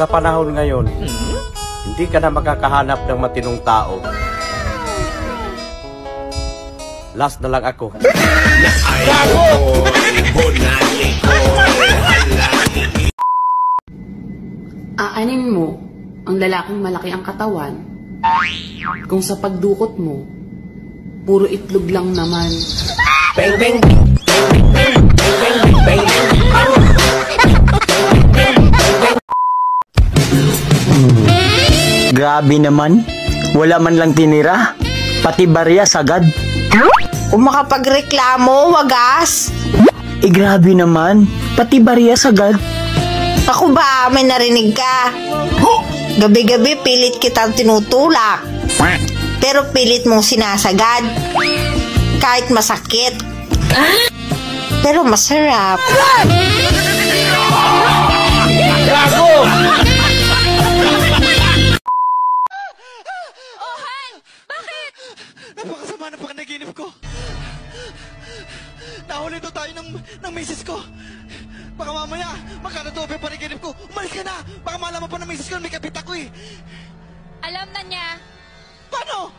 Sa panahon ngayon, hindi ka na makakahanap ng matinong tao. Last na lang ako. Aanin mo ang lalaking malaki ang katawan kung sa pagdukot mo, puro itlog lang naman. Bang, bang. Grabe naman, wala man lang tinira, pati barya sagad. Kung makapagreklamo, wagas. Grabe naman, pati barya sagad. Ako ba, may narinig ka? Gabi-gabi pilit kitang tinutulak. Pero pilit mong sinasagad. Kahit masakit. Pero masarap. Gago! Oh, Han! Bakit? Napakasama ng pagkanaginip ko. Nahuli ito tayo ng misis ko. Baka mamaya, magkanotope pa panaginip ko. Umalis ka na! Baka malaman pa ng misis ko na may kapit ako eh. Alam na niya. Paano?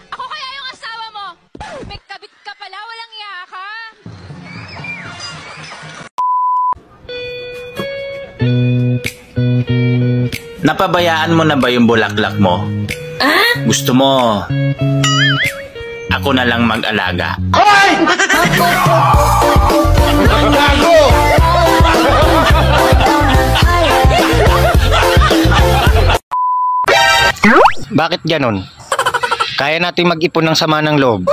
Ako kaya yung asawa mo. May kabit ka pala, walang iya ka. Napabayaan mo na ba yung bulaklak mo? Gusto mo ako na lang mag-alaga? Hoy! Gago! Bakit ganon? Kaya natin mag-ipon ng sama ng loob.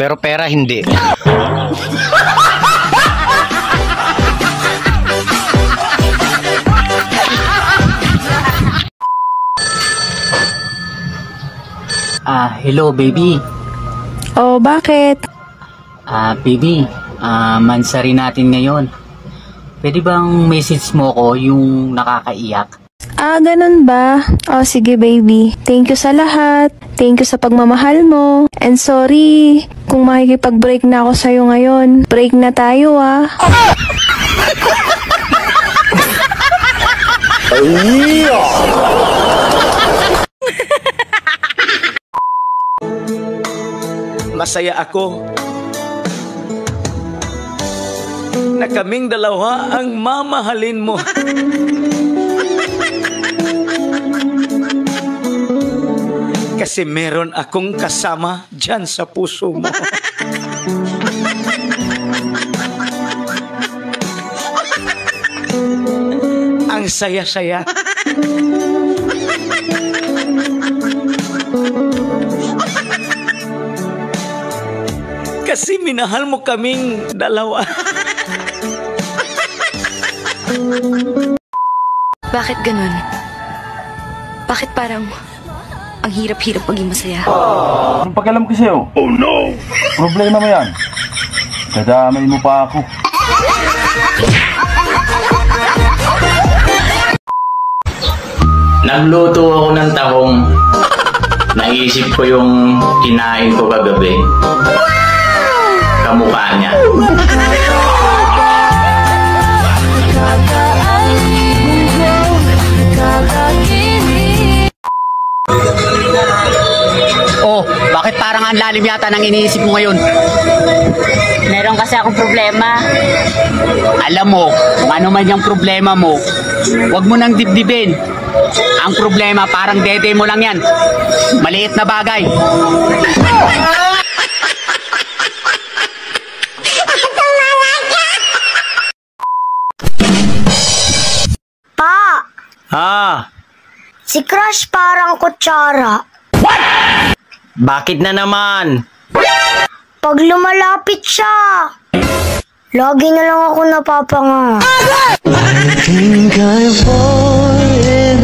Pero pera hindi. Hello baby. Oh, bakit? Baby, mansari natin ngayon. Pwede bang message mo ko yung nakakaiyak? Ganun ba? Oh, sige baby. Thank you sa lahat. Thank you sa pagmamahal mo. And sorry kung makikipag-break na ako sa'yo ngayon. Break na tayo Masaya ako na kaming dalawa ang mamahalin mo. Kasi meron akong kasama dyan sa puso mo. Ang saya-saya. Kasi minahal mo kaming dalawa. Bakit ganun? Bakit parang ang hirap-hirap maging masaya? Anong pakialam ko sa'yo? Oh no! Problema mo yan. Dadamay mo pa ako. Nagluto ako ng tahong. Naisip ko yung kinain ko kagabi. Kamukha niya. Oh, bakit parang ang lalim yata ng iniisip mo ngayon? Meron kasi akong problema. Alam mo, kung ano man yung problema mo, huwag mo nang dibdibin. Ang problema parang dede mo lang yan. Maliit na bagay. Pa! Si Crush parang kutsara. What? Bakit na naman? Pag lumalapit siya, lagi na lang ako napapanga. I think I'm falling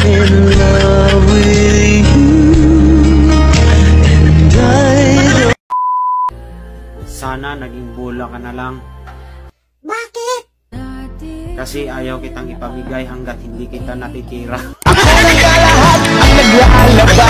in love with you. And I don't... Sana naging bula ka na lang. Bakit? Kasi ayaw kitang ipamigay hanggat hindi kita natitira. Ako ng lahat ang naglalaba.